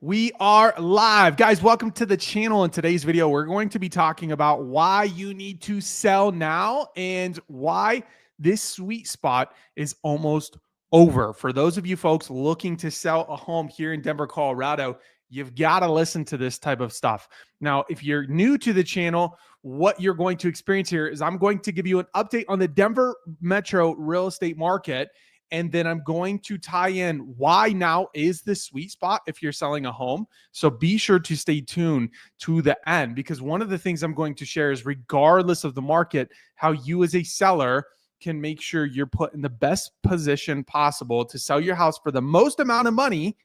We are live. Guys, welcome to the channel. In today's video, we're going to be talking about why you need to sell now and why this sweet spot is almost over. For those of you folks looking to sell a home here in Denver, Colorado, you've got to listen to this type of stuff. Now, if you're new to the channel, what you're going to experience here is I'm going to give you an update on the Denver metro real estate market. And then I'm going to tie in why now is the sweet spot if you're selling a home. So be sure to stay tuned to the end, because one of the things I'm going to share is, regardless of the market, how you as a seller can make sure you're put in the best position possible to sell your house for the most amount of money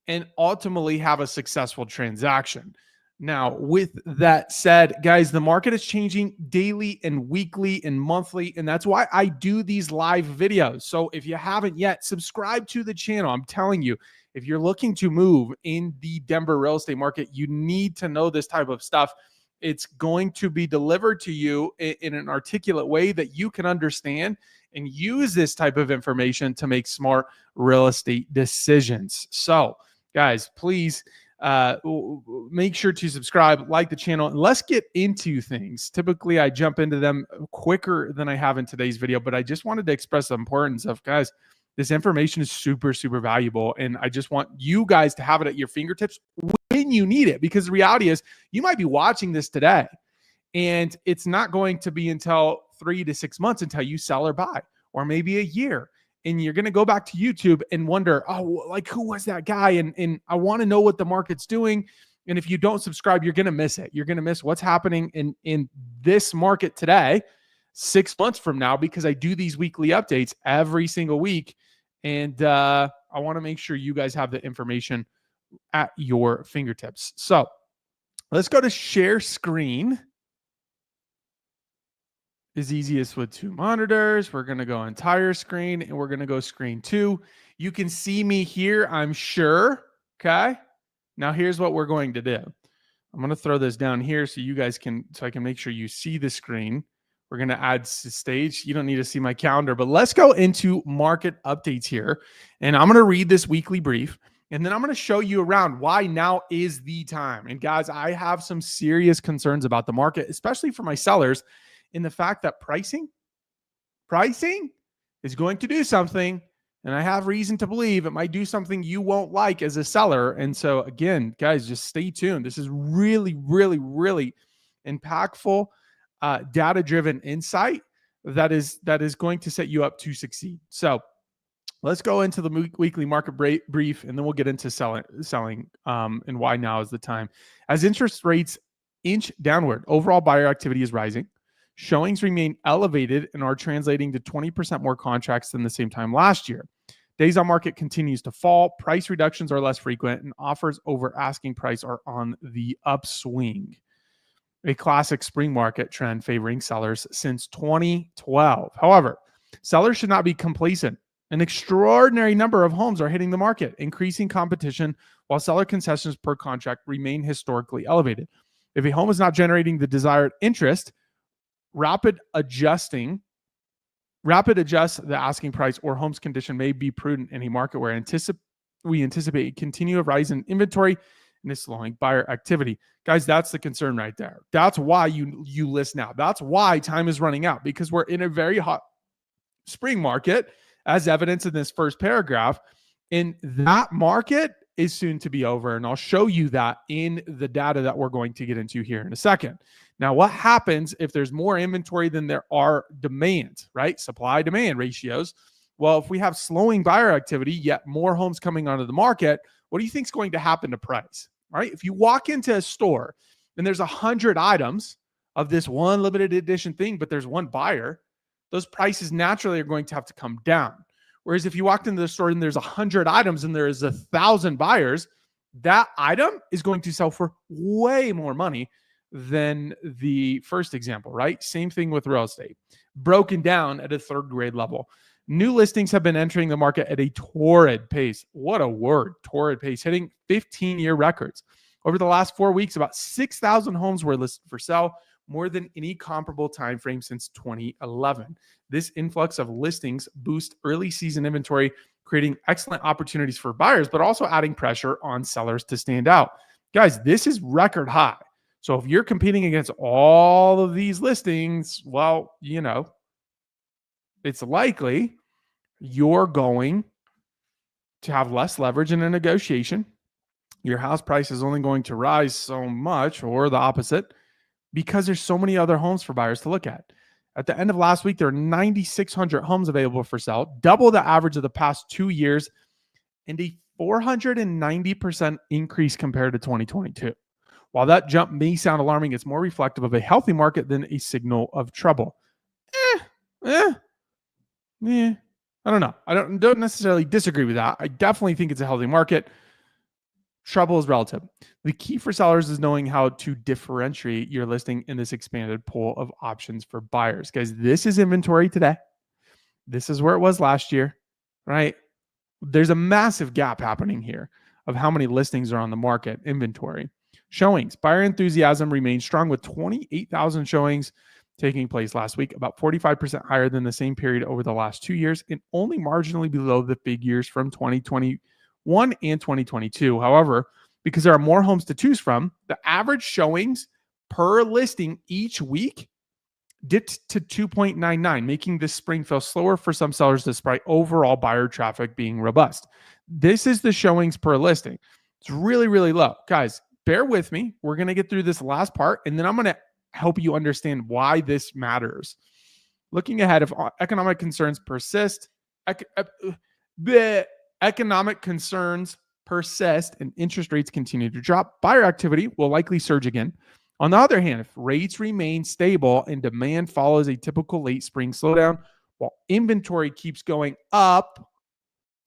and ultimately have a successful transaction. Now, with that said, guys, the market is changing daily and weekly and monthly, and that's why I do these live videos. So if you haven't yet, subscribe to the channel. I'm telling you, if you're looking to move in the Denver real estate market, you need to know this type of stuff. It's going to be delivered to you in an articulate way that you can understand and use this type of information to make smart real estate decisions. So, guys, please make sure to subscribe, like the channel, and let's get into things. Typically, I jump into them quicker than I have in today's video, but I just wanted to express the importance of, guys, this information is super, super valuable, and I just want you guys to have it at your fingertips when you need it, because the reality is you might be watching this today, and it's not going to be until 3 to 6 months until you sell or buy, or maybe a year. And you're going to go back to YouTube and wonder, oh, like, who was that guy? And I want to know what the market's doing. And if you don't subscribe, you're going to miss it. You're going to miss what's happening in this market today, 6 months from now, because I do these weekly updates every single week. And I want to make sure you guys have the information at your fingertips. So let's go to share screen. Is easiest with 2 monitors. We're going to go entire screen, and we're going to go screen 2. You can see me here, I'm sure. Okay. Now here's what we're going to do. I'm going to throw this down here so you guys can, so I can make sure you see the screen. We're going to add stage. You don't need to see my calendar, but let's go into market updates here. And I'm going to read this weekly brief, and then I'm going to show you around why now is the time. And guys, I have some serious concerns about the market, especially for my sellers, in the fact that pricing is going to do something, and I have reason to believe it might do something you won't like as a seller. And so again, guys, just stay tuned. This is really, really, really impactful, data-driven insight that is going to set you up to succeed. So let's go into the weekly market brief, and then we'll get into selling and why now is the time. As interest rates inch downward, overall buyer activity is rising. Showings remain elevated and are translating to 20% more contracts than the same time last year. Days on market continues to fall. Price reductions are less frequent, and offers over asking price are on the upswing. A classic spring market trend favoring sellers since 2012. However, sellers should not be complacent. An extraordinary number of homes are hitting the market, increasing competition, while seller concessions per contract remain historically elevated. If a home is not generating the desired interest, rapid adjust the asking price or home's condition may be prudent in a market where we anticipate a continued rise in inventory and a slowing buyer activity. Guys, that's the concern right there. That's why you list now. That's why time is running out, because we're in a very hot spring market, as evidenced in this first paragraph, and that market is soon to be over. And I'll show you that in the data that we're going to get into here in a second. Now, what happens if there's more inventory than there are demand, right? Supply-demand ratios. Well, if we have slowing buyer activity, yet more homes coming onto the market, what do you think is going to happen to price, right? If you walk into a store and there's 100 items of this one limited edition thing, but there's one buyer, those prices naturally are going to have to come down. Whereas if you walked into the store and there's 100 items and there is 1,000 buyers, that item is going to sell for way more money than the first example, right? Same thing with real estate, broken down at a third grade level. New listings have been entering the market at a torrid pace. What a word, torrid pace, hitting 15-year records. Over the last 4 weeks, about 6,000 homes were listed for sale, more than any comparable time frame since 2011. This influx of listings boosts early season inventory, creating excellent opportunities for buyers, but also adding pressure on sellers to stand out. Guys, this is record high. So if you're competing against all of these listings, well, it's likely you're going to have less leverage in a negotiation. Your house price is only going to rise so much, or the opposite, because there's so many other homes for buyers to look at. At the end of last week, there are 9,600 homes available for sale, double the average of the past 2 years, and a 490% increase compared to 2022. While that jump may sound alarming, it's more reflective of a healthy market than a signal of trouble. I don't know. I don't necessarily disagree with that. I definitely think it's a healthy market. Trouble is relative. The key for sellers is knowing how to differentiate your listing in this expanded pool of options for buyers. Guys, this is inventory today. This is where it was last year, right? There's a massive gap happening here of how many listings are on the market, inventory. Showings. Buyer enthusiasm remains strong with 28,000 showings taking place last week, about 45% higher than the same period over the last 2 years and only marginally below the figures from 2021 and 2022. However, because there are more homes to choose from, the average showings per listing each week dipped to 2.99, making this spring feel slower for some sellers despite overall buyer traffic being robust. This is the showings per listing. It's really, really low. Guys, bear with me. We're going to get through this last part, and then I'm going to help you understand why this matters. Looking ahead, if economic concerns persist, the economic concerns persist and interest rates continue to drop, buyer activity will likely surge again. On the other hand, if rates remain stable and demand follows a typical late spring slowdown, while inventory keeps going up,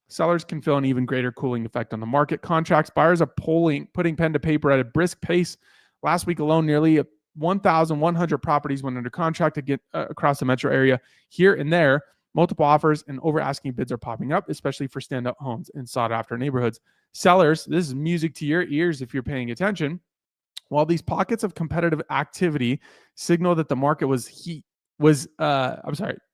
sellers can feel an even greater cooling effect on the market. Contracts, buyers are putting pen to paper at a brisk pace. Last week alone, nearly 1,100 properties went under contract to get across the metro area. Here and there, multiple offers and over-asking bids are popping up, especially for standout homes in sought-after neighborhoods. Sellers, this is music to your ears if you're paying attention. While these pockets of competitive activity signal that the market that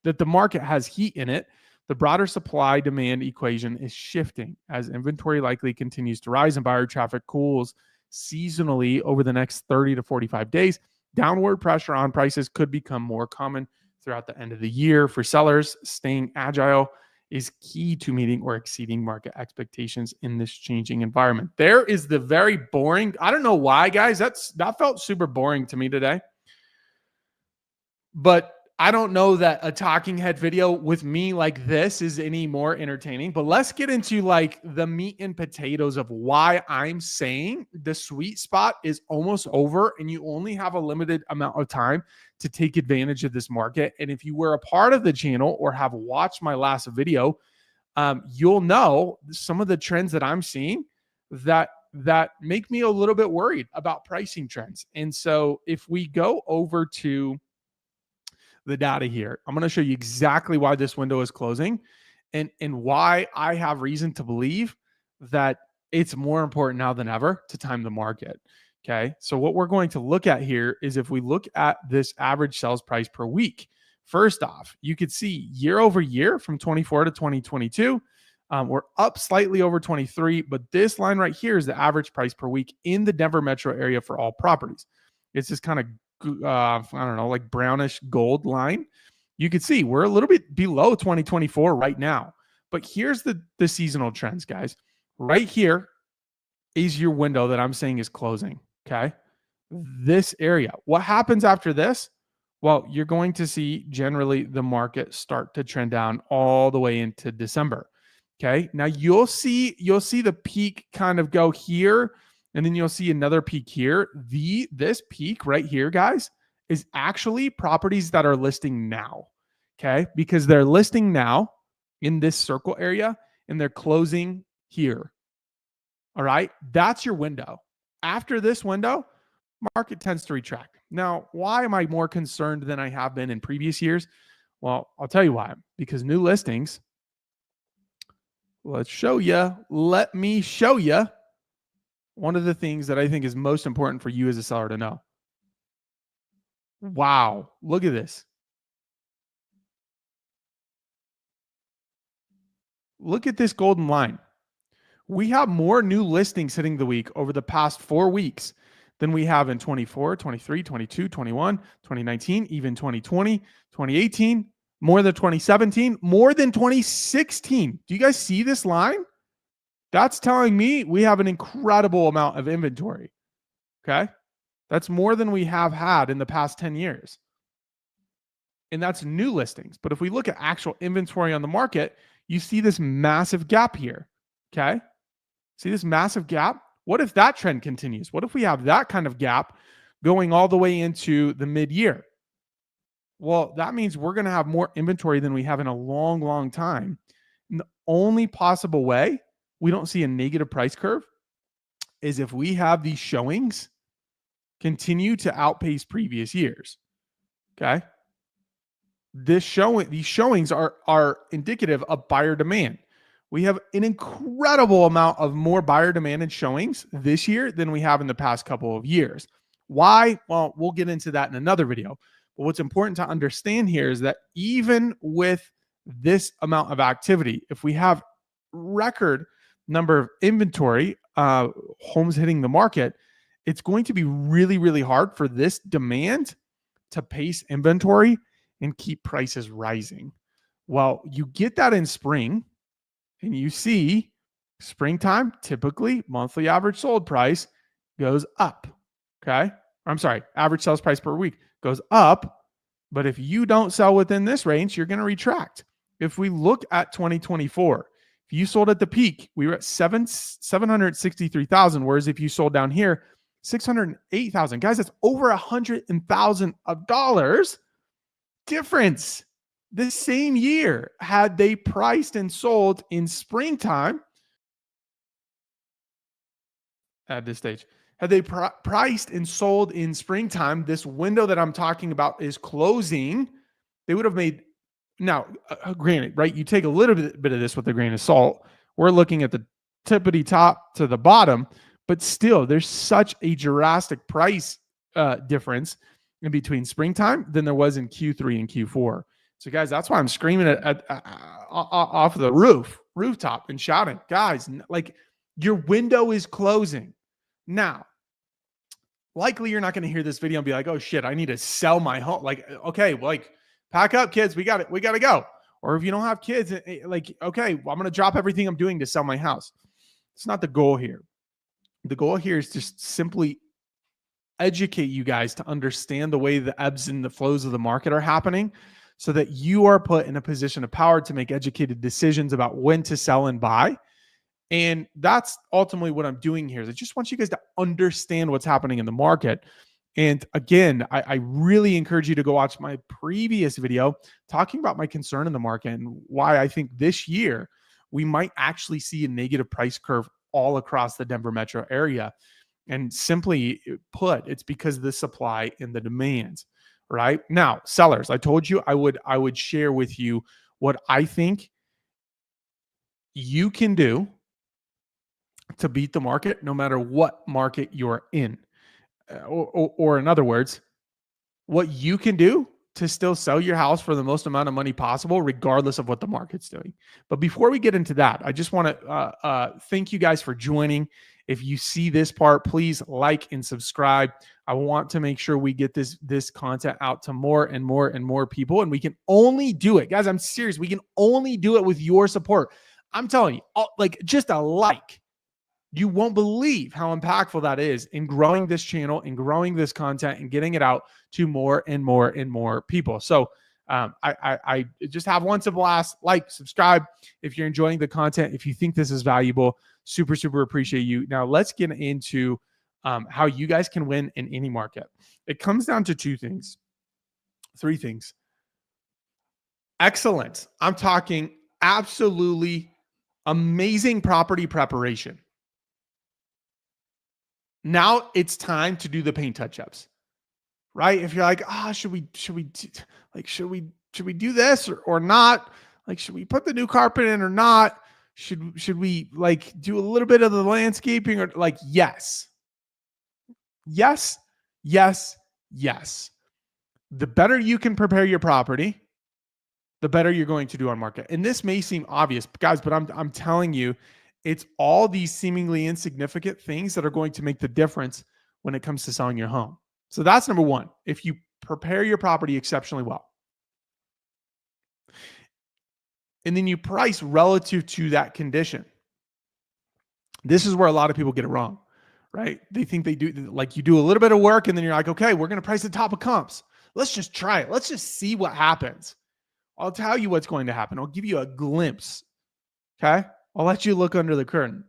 the market has heat in it, the broader supply-demand equation is shifting as inventory likely continues to rise and buyer traffic cools seasonally over the next 30 to 45 days. Downward pressure on prices could become more common throughout the end of the year. For sellers, staying agile is key to meeting or exceeding market expectations in this changing environment. There is the very boring. I don't know why, guys. That felt super boring to me today. But I don't know that a talking head video with me like this is any more entertaining. But let's get into like the meat and potatoes of why I'm saying the sweet spot is almost over and you only have a limited amount of time to take advantage of this market. And if you were a part of the channel or have watched my last video, you'll know some of the trends that I'm seeing that make me a little bit worried about pricing trends. And so if we go over to the data here, I'm going to show you exactly why this window is closing and why I have reason to believe that it's more important now than ever to time the market. Okay. So what we're going to look at here is if we look at this average sales price per week, first off, you could see year over year from 24 to 2022, we're up slightly over 23, but this line right here is the average price per week in the Denver metro area for all properties. It's this kind of I don't know, like brownish gold line. You can see we're a little bit below 2024 right now. But here's the seasonal trends, guys. Right here is your window that I'm saying is closing. Okay. This area. What happens after this? Well, you're going to see generally the market start to trend down all the way into December. Okay. Now you'll see the peak kind of go here. And then you'll see another peak here. This peak right here, guys, is actually properties that are listing now, okay? Because they're listing now in this circle area and they're closing here, all right? That's your window. After this window, market tends to retract. Now, why am I more concerned than I have been in previous years? Well, I'll tell you why. Because new listings, let me show you. One of the things that I think is most important for you as a seller to know. Wow, look at this. Look at this golden line. We have more new listings hitting the week over the past 4 weeks than we have in 24, 23, 22, 21, 2019, even 2020, 2018, more than 2017, more than 2016. Do you guys see this line? That's telling me we have an incredible amount of inventory. Okay. That's more than we have had in the past 10 years. And that's new listings. But if we look at actual inventory on the market, you see this massive gap here. Okay. See this massive gap? What if that trend continues? What if we have that kind of gap going all the way into the mid-year? Well, that means we're going to have more inventory than we have in a long, long time. And the only possible way we don't see a negative price curve is if we have these showings continue to outpace previous years. Okay. These showings are indicative of buyer demand. We have an incredible amount of more buyer demand and showings this year than we have in the past couple of years. Why? Well, we'll get into that in another video. But what's important to understand here is that even with this amount of activity, if we have record number of inventory homes hitting the market, it's going to be really, really hard for this demand to pace inventory and keep prices rising. Well, you get that in spring, and you see springtime, typically monthly average sold price goes up. Okay. I'm sorry, average sales price per week goes up. But if you don't sell within this range, you're going to retract. If we look at 2024, if you sold at the peak, we were at 763,000. Whereas if you sold down here, 608,000. Guys, that's over $100,000 difference. The same year, had they priced and sold in springtime at this stage, had they priced and sold in springtime, this window that I'm talking about is closing, they would have made, now, granted, right? You take a little bit of this with a grain of salt. We're looking at the tippity top to the bottom, but still, there's such a drastic price difference in between springtime than there was in Q3 and Q4. So, guys, that's why I'm screaming off the rooftop and shouting, guys, like, your window is closing. Now, likely you're not going to hear this video and be like, oh shit, I need to sell my home. Like, okay, like, pack up, kids. We got to go. Or if you don't have kids, like, okay, well, I'm going to drop everything I'm doing to sell my house. It's not the goal here. The goal here is just simply educate you guys to understand the way the ebbs and the flows of the market are happening, so that you are put in a position of power to make educated decisions about when to sell and buy. And that's ultimately what I'm doing here. Is I just want you guys to understand what's happening in the market. And again, I really encourage you to go watch my previous video talking about my concern in the market and why I think this year we might actually see a negative price curve all across the Denver metro area. And simply put, it's because of the supply and the demand. Right now, sellers, I told you I would share with you what I think you can do to beat the market, no matter what market you're in, or in other words, what you can do to still sell your house for the most amount of money possible, regardless of what the market's doing. But before we get into that, I just want to thank you guys for joining. If you see this part, please like and subscribe. I want to make sure we get this content out to more and more and more people. And we can only do it, guys. I'm serious. We can only do it with your support. I'm telling you, like, just a like. You won't believe how impactful that is in growing this channel and growing this content and getting it out to more and more and more people. So I just have one simple ask: like, subscribe if you're enjoying the content. If you think this is valuable, super, super appreciate you. Now let's get into how you guys can win in any market. It comes down to three things. Excellence. I'm talking absolutely amazing property preparation. Now it's time to do the paint touch-ups, right? If you're like, should we do this or not? Like, should we put the new carpet in or not? Should we like do a little bit of the landscaping or like, yes. The better you can prepare your property, the better you're going to do on market. And this may seem obvious, guys, but I'm telling you, it's all these seemingly insignificant things that are going to make the difference when it comes to selling your home. So that's number one. If you prepare your property exceptionally well, and then you price relative to that condition. This is where a lot of people get it wrong, right? They think they do, like you do a little bit of work and then you're like, okay, we're going to price the top of comps. Let's just try it. Let's just see what happens. I'll tell you what's going to happen. I'll give you a glimpse. Okay. I'll let you look under the curtain.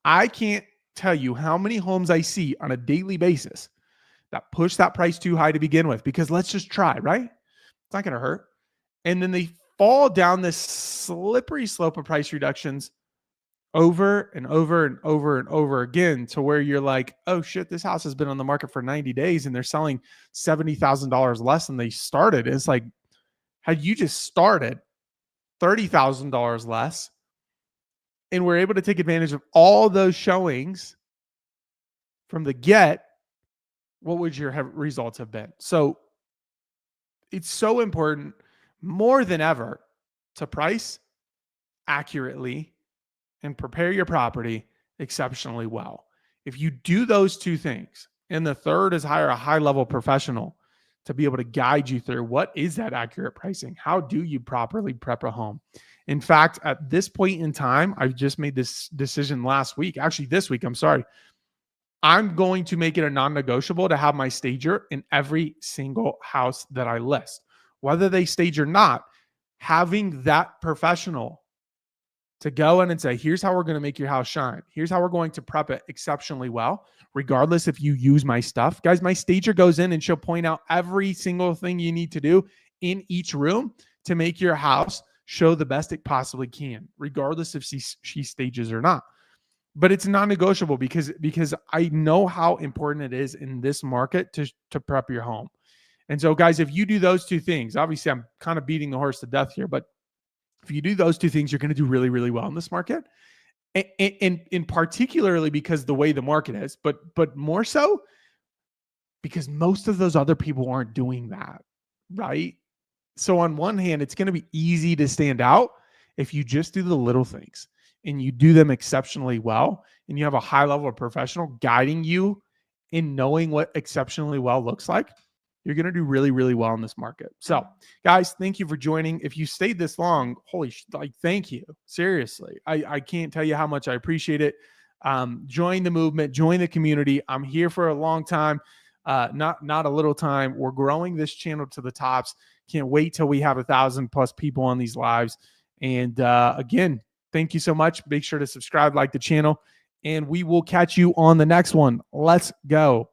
I can't tell you how many homes I see on a daily basis that push that price too high to begin with, because let's just try, right? It's not going to hurt. And then they fall down this slippery slope of price reductions over and over and over and over again, to where you're like, oh shit, this house has been on the market for 90 days and they're selling $70,000 less than they started. It's like, had you just started $30,000 less and we're able to take advantage of all those showings from the get, what would your results have been? So it's so important more than ever to price accurately and prepare your property exceptionally well. If you do those two things, and the third is hire a high-level professional to be able to guide you through what is that accurate pricing? How do you properly prep a home? In fact, at this point in time, I've just made this decision last week. Actually, this week, I'm sorry. I'm going to make it a non-negotiable to have my stager in every single house that I list. Whether they stage or not, having that professional to go in and say, here's how we're going to make your house shine. Here's how we're going to prep it exceptionally well, regardless if you use my stuff. Guys, my stager goes in and she'll point out every single thing you need to do in each room to make your house show the best it possibly can, regardless if she stages or not. But it's non-negotiable because I know how important it is in this market to prep your home. And so, guys, if you do those two things, obviously I'm kind of beating the horse to death here, but if you do those two things, you're going to do really, really well in this market. And particularly because the way the market is, but more so because most of those other people aren't doing that, right? So on one hand, it's going to be easy to stand out if you just do the little things and you do them exceptionally well, and you have a high level of professional guiding you in knowing what exceptionally well looks like. You're going to do really, really well in this market. So, guys, thank you for joining. If you stayed this long, thank you. Seriously. I can't tell you how much I appreciate it. Join the movement, join the community. I'm here for a long time, not a little time. We're growing this channel to the tops. Can't wait till we have 1,000+ people on these lives. And again, thank you so much. Make sure to subscribe, like the channel, and we will catch you on the next one. Let's go.